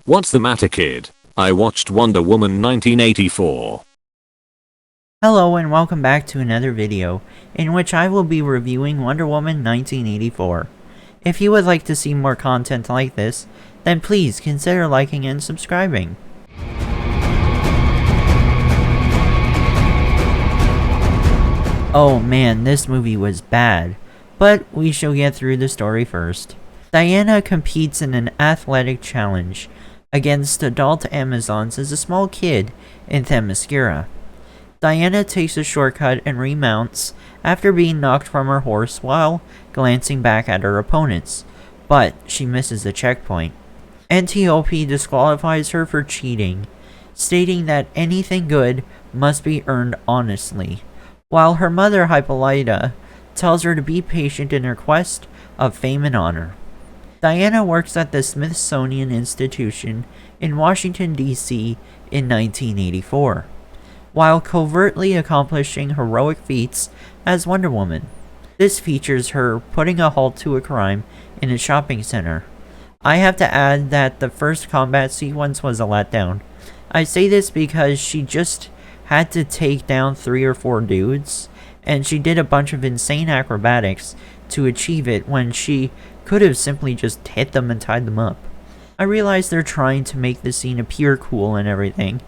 What's the matter, kid? I watched Wonder Woman 1984. Hello and welcome back to another video, in which I will be reviewing Wonder Woman 1984. If you would like to see more content like this, then please consider liking and subscribing. Oh man, this movie was bad, but we shall get through the story first. Diana competes in an athletic challenge against adult Amazons as a small kid in Themyscira. Diana takes a shortcut and remounts after being knocked from her horse while glancing back at her opponents, but she misses the checkpoint. Antiope disqualifies her for cheating, stating that anything good must be earned honestly, while her mother Hippolyta tells her to be patient in her quest of fame and honor. Diana works at the Smithsonian Institution in Washington, D.C. in 1984, while covertly accomplishing heroic feats as Wonder Woman. This features her putting a halt to a crime in a shopping center. I have to add that the first combat sequence was a letdown. I say this because she just had to take down 3 or 4 dudes, and she did a bunch of insane acrobatics to achieve it when she could have simply just hit them and tied them up. I realize they're trying to make the scene appear cool and everything,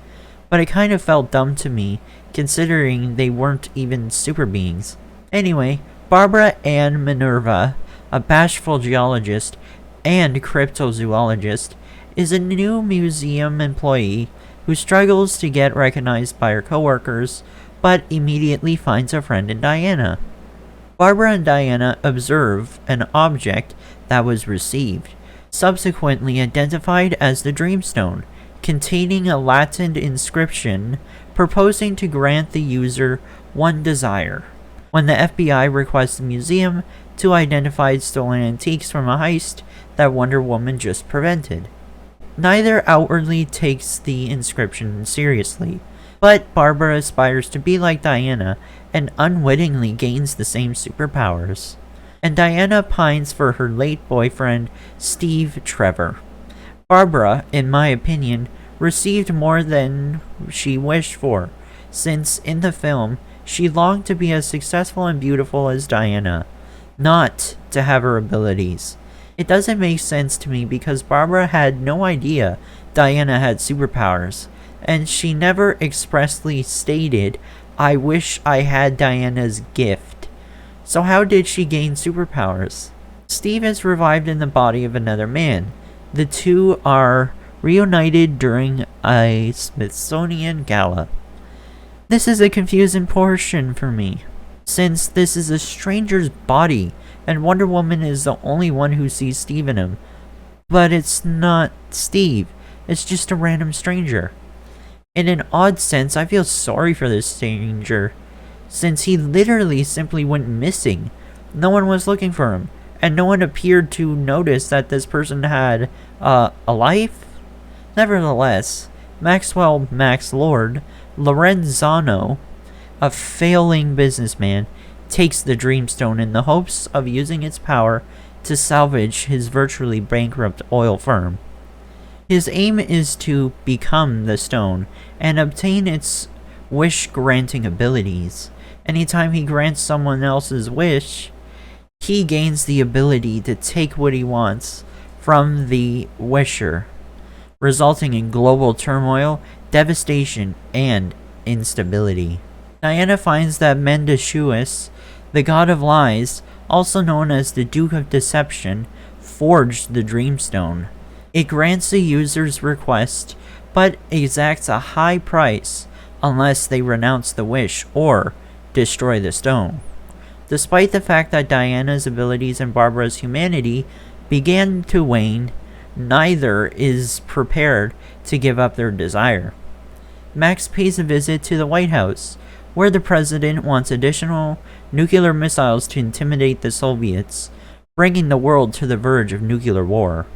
but it kind of felt dumb to me, considering they weren't even super beings. Anyway, Barbara Ann Minerva, a bashful geologist and cryptozoologist, is a new museum employee who struggles to get recognized by her coworkers, but immediately finds a friend in Diana. Barbara and Diana observe an object that was received, subsequently identified as the Dreamstone, containing a Latin inscription proposing to grant the user one desire. When the FBI requests the museum to identify stolen antiques from a heist that Wonder Woman just prevented. Neither outwardly takes the inscription seriously, but Barbara aspires to be like Diana and unwittingly gains the same superpowers. And Diana pines for her late boyfriend, Steve Trevor. Barbara, in my opinion, received more than she wished for, since in the film, she longed to be as successful and beautiful as Diana, not to have her abilities. It doesn't make sense to me because Barbara had no idea Diana had superpowers, and she never expressly stated, "I wish I had Diana's gift." So how did she gain superpowers? Steve is revived in the body of another man. The two are reunited during a Smithsonian gala. This is a confusing portion for me, since this is a stranger's body, and Wonder Woman is the only one who sees Steve in him. But it's not Steve, it's just a random stranger. In an odd sense, I feel sorry for this stranger, since he literally simply went missing. No one was looking for him, and no one appeared to notice that this person had, a life? Nevertheless, Maxwell Max Lord Lorenzano, a failing businessman, takes the Dreamstone in the hopes of using its power to salvage his virtually bankrupt oil firm. His aim is to become the stone and obtain its wish-granting abilities. Anytime he grants someone else's wish, he gains the ability to take what he wants from the wisher, resulting in global turmoil, devastation, and instability. Diana finds that Mendeshuis, the god of lies, also known as the Duke of Deception, forged the Dreamstone. It grants the user's request, but exacts a high price unless they renounce the wish or destroy the stone. Despite the fact that Diana's abilities and Barbara's humanity began to wane, neither is prepared to give up their desire. Max pays a visit to the White House, where the president wants additional nuclear missiles to intimidate the Soviets, bringing the world to the verge of nuclear war.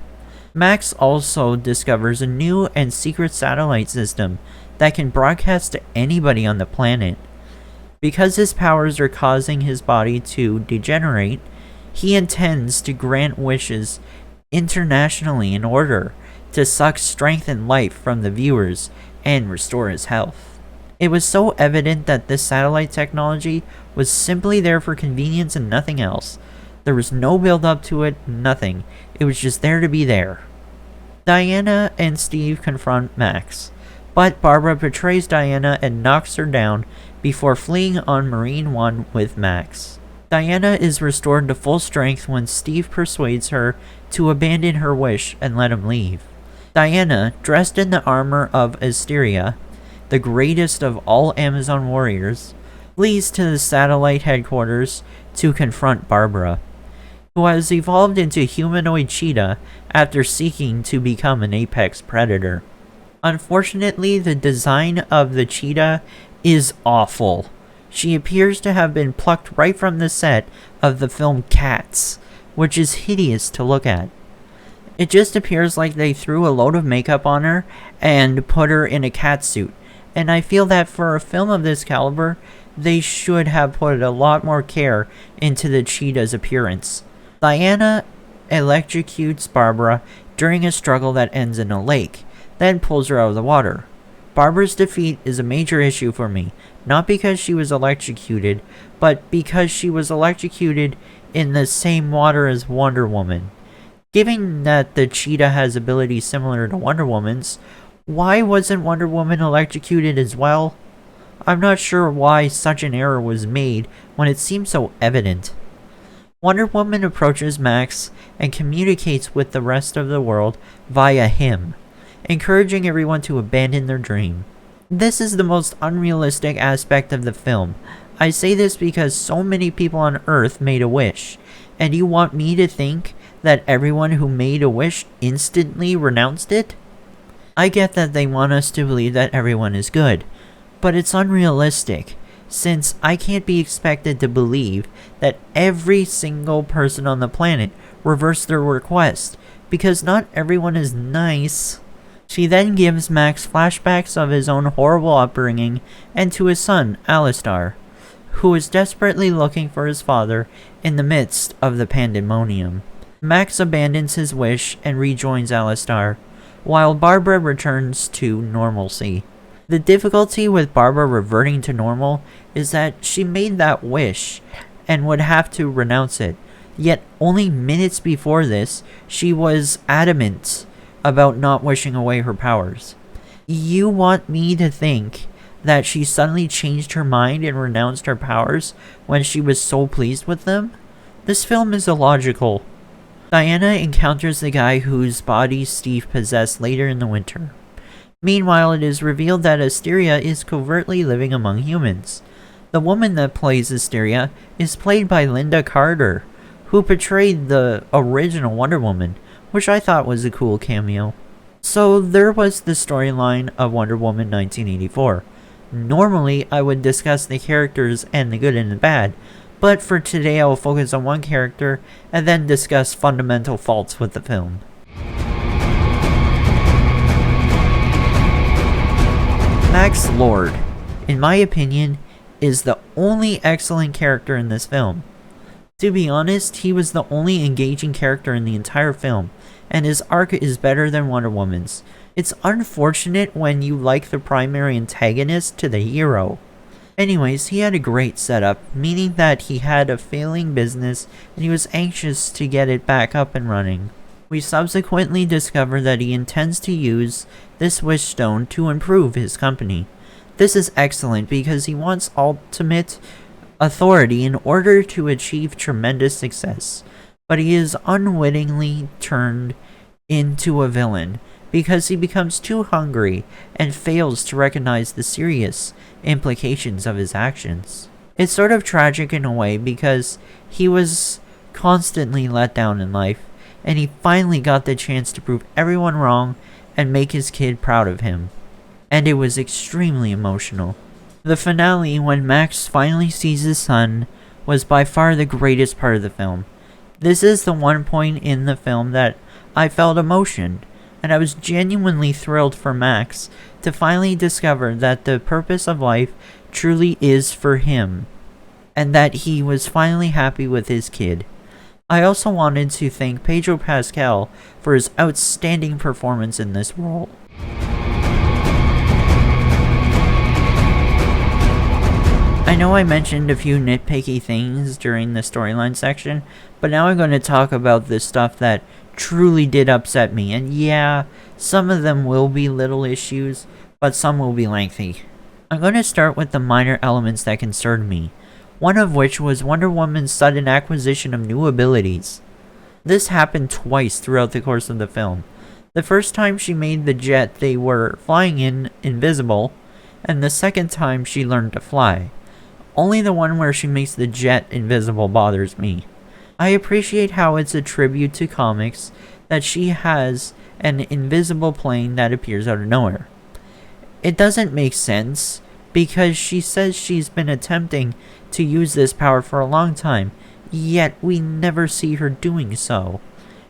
Max also discovers a new and secret satellite system that can broadcast to anybody on the planet. Because his powers are causing his body to degenerate, he intends to grant wishes internationally in order to suck strength and life from the viewers and restore his health. It was so evident that this satellite technology was simply there for convenience and nothing else. There was no build up to it, nothing. It was just there to be there. Diana and Steve confront Max, but Barbara betrays Diana and knocks her down before fleeing on Marine One with Max. Diana is restored to full strength when Steve persuades her to abandon her wish and let him leave. Diana, dressed in the armor of Asteria, the greatest of all Amazon warriors, flees to the satellite headquarters to confront Barbara, who has evolved into humanoid cheetah after seeking to become an apex predator. Unfortunately, the design of the cheetah is awful. She appears to have been plucked right from the set of the film Cats, which is hideous to look at. It just appears like they threw a load of makeup on her and put her in a cat suit, and I feel that for a film of this caliber, they should have put a lot more care into the cheetah's appearance. Diana electrocutes Barbara during a struggle that ends in a lake, then pulls her out of the water. Barbara's defeat is a major issue for me, not because she was electrocuted, but because she was electrocuted in the same water as Wonder Woman. Given that the cheetah has abilities similar to Wonder Woman's, why wasn't Wonder Woman electrocuted as well? I'm not sure why such an error was made when it seems so evident. Wonder Woman approaches Max and communicates with the rest of the world via him, encouraging everyone to abandon their dream. This is the most unrealistic aspect of the film. I say this because so many people on Earth made a wish, and you want me to think that everyone who made a wish instantly renounced it? I get that they want us to believe that everyone is good, but it's unrealistic, since I can't be expected to believe that every single person on the planet reversed their request, because not everyone is nice. She then gives Max flashbacks of his own horrible upbringing and to his son, Alistar, who is desperately looking for his father in the midst of the pandemonium. Max abandons his wish and rejoins Alistar, while Barbara returns to normalcy. The difficulty with Barbara reverting to normal is that she made that wish and would have to renounce it, yet only minutes before this, she was adamant about not wishing away her powers. You want me to think that she suddenly changed her mind and renounced her powers when she was so pleased with them? This film is illogical. Diana encounters the guy whose body Steve possessed later in the winter. Meanwhile, it is revealed that Asteria is covertly living among humans. The woman that plays Asteria is played by Linda Carter, who portrayed the original Wonder Woman, which I thought was a cool cameo. So there was the storyline of Wonder Woman 1984. Normally, I would discuss the characters and the good and the bad, but for today I will focus on one character and then discuss fundamental faults with the film. Max Lord, in my opinion, is the only excellent character in this film. To be honest, he was the only engaging character in the entire film, and his arc is better than Wonder Woman's. It's unfortunate when you like the primary antagonist to the hero. Anyways, he had a great setup, meaning that he had a failing business and he was anxious to get it back up and running. We subsequently discover that he intends to use this wish stone to improve his company. This is excellent because he wants ultimate authority in order to achieve tremendous success, but he is unwittingly turned into a villain because he becomes too hungry and fails to recognize the serious implications of his actions. It's sort of tragic in a way because he was constantly let down in life, and he finally got the chance to prove everyone wrong and make his kid proud of him. And it was extremely emotional. The finale, when Max finally sees his son, was by far the greatest part of the film. This is the one point in the film that I felt emotion, and I was genuinely thrilled for Max to finally discover that the purpose of life truly is for him, and that he was finally happy with his kid. I also wanted to thank Pedro Pascal for his outstanding performance in this role. I know I mentioned a few nitpicky things during the storyline section, but now I'm going to talk about the stuff that truly did upset me, and yeah, some of them will be little issues, but some will be lengthy. I'm going to start with the minor elements that concerned me, one of which was Wonder Woman's sudden acquisition of new abilities. This happened twice throughout the course of the film. The first time she made the jet they were flying in invisible, and the second time she learned to fly. Only the one where she makes the jet invisible bothers me. I appreciate how it's a tribute to comics that she has an invisible plane that appears out of nowhere. It doesn't make sense because she says she's been attempting to use this power for a long time, yet we never see her doing so.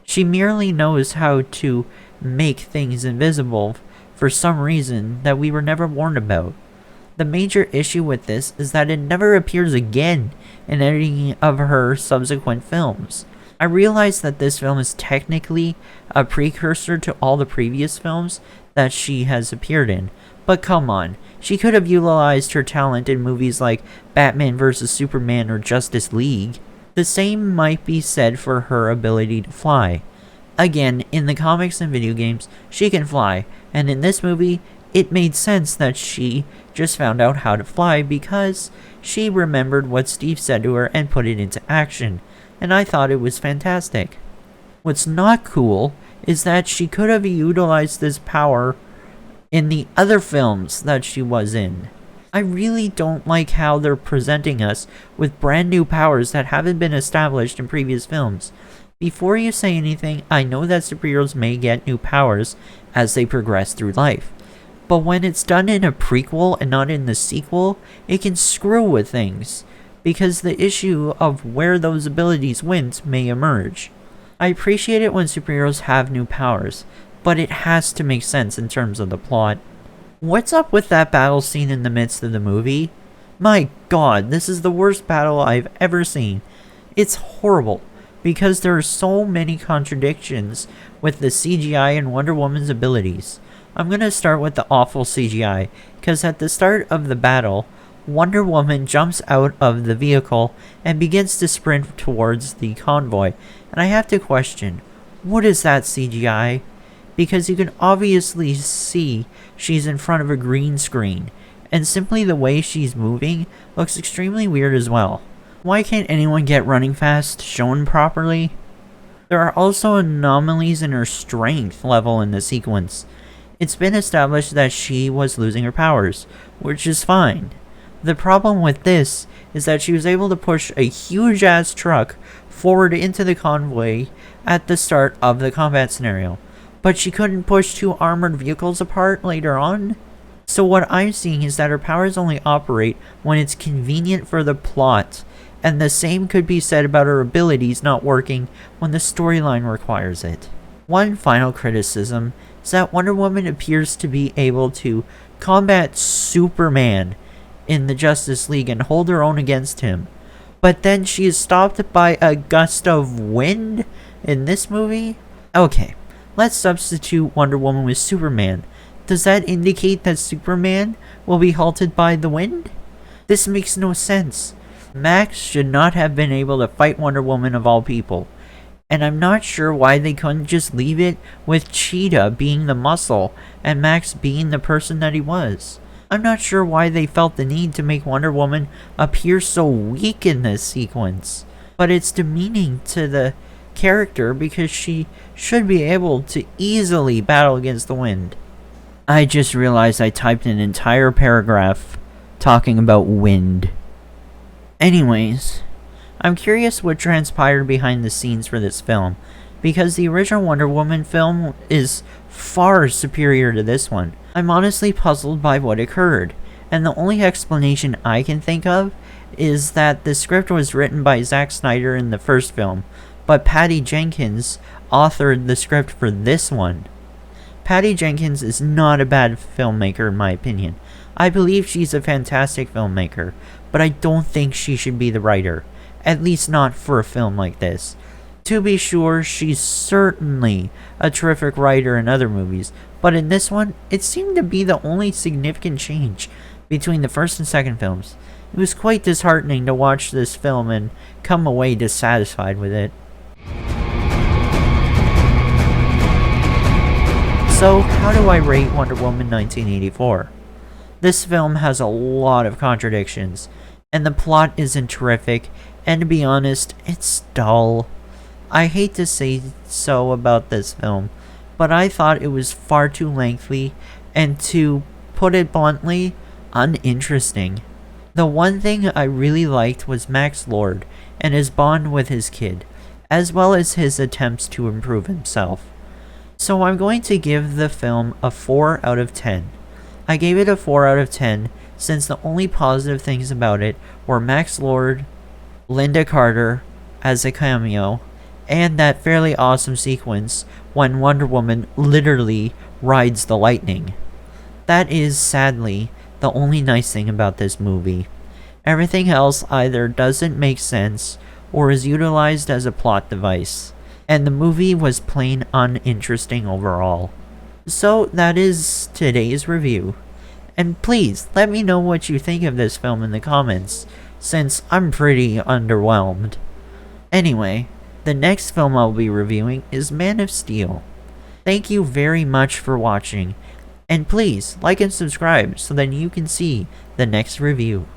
She merely knows how to make things invisible for some reason that we were never warned about. The major issue with this is that it never appears again in any of her subsequent films. I realize that this film is technically a precursor to all the previous films that she has appeared in, but come on, she could have utilized her talent in movies like Batman vs Superman or Justice League. The same might be said for her ability to fly. Again, in the comics and video games, she can fly, and in this movie, it made sense that she just found out how to fly because she remembered what Steve said to her and put it into action, and I thought it was fantastic. What's not cool is that she could have utilized this power in the other films that she was in. I really don't like how they're presenting us with brand new powers that haven't been established in previous films. Before you say anything, I know that superheroes may get new powers as they progress through life. But when it's done in a prequel and not in the sequel, it can screw with things, because the issue of where those abilities went may emerge. I appreciate it when superheroes have new powers, but it has to make sense in terms of the plot. What's up with that battle scene in the midst of the movie? My god, this is the worst battle I've ever seen. It's horrible, because there are so many contradictions with the CGI and Wonder Woman's abilities. I'm going to start with the awful CGI, because at the start of the battle, Wonder Woman jumps out of the vehicle and begins to sprint towards the convoy, and I have to question, what is that CGI? Because you can obviously see she's in front of a green screen, and simply the way she's moving looks extremely weird as well. Why can't anyone get running fast shown properly? There are also anomalies in her strength level in the sequence. It's been established that she was losing her powers, which is fine. The problem with this is that she was able to push a huge ass truck forward into the convoy at the start of the combat scenario, but she couldn't push two armored vehicles apart later on. So what I'm seeing is that her powers only operate when it's convenient for the plot, and the same could be said about her abilities not working when the storyline requires it. One final criticism is that Wonder Woman appears to be able to combat Superman in the Justice League and hold her own against him, but then she is stopped by a gust of wind in this movie? Okay, let's substitute Wonder Woman with Superman. Does that indicate that Superman will be halted by the wind? This makes no sense. Max should not have been able to fight Wonder Woman of all people. And I'm not sure why they couldn't just leave it with Cheetah being the muscle and Max being the person that he was. I'm not sure why they felt the need to make Wonder Woman appear so weak in this sequence. But it's demeaning to the character because she should be able to easily battle against the wind. I just realized I typed an entire paragraph talking about wind. Anyways, I'm curious what transpired behind the scenes for this film, because the original Wonder Woman film is far superior to this one. I'm honestly puzzled by what occurred, and the only explanation I can think of is that the script was written by Zack Snyder in the first film, but Patty Jenkins authored the script for this one. Patty Jenkins is not a bad filmmaker in my opinion. I believe she's a fantastic filmmaker, but I don't think she should be the writer. At least not for a film like this. To be sure, she's certainly a terrific writer in other movies, but in this one, it seemed to be the only significant change between the first and second films. It was quite disheartening to watch this film and come away dissatisfied with it. So, how do I rate Wonder Woman 1984? This film has a lot of contradictions, and the plot isn't terrific, and to be honest, it's dull. I hate to say so about this film, but I thought it was far too lengthy, and to put it bluntly, uninteresting. The one thing I really liked was Max Lord and his bond with his kid, as well as his attempts to improve himself. So I'm going to give the film a 4 out of 10. I gave it a 4 out of 10 since the only positive things about it were Max Lord, Linda Carter as a cameo, and that fairly awesome sequence when Wonder Woman literally rides the lightning. That is, sadly, the only nice thing about this movie. Everything else either doesn't make sense or is utilized as a plot device, and the movie was plain uninteresting overall. So that is today's review. And please, let me know what you think of this film in the comments, since I'm pretty underwhelmed. Anyway, the next film I'll be reviewing is Man of Steel. Thank you very much for watching, and please like and subscribe so that you can see the next review.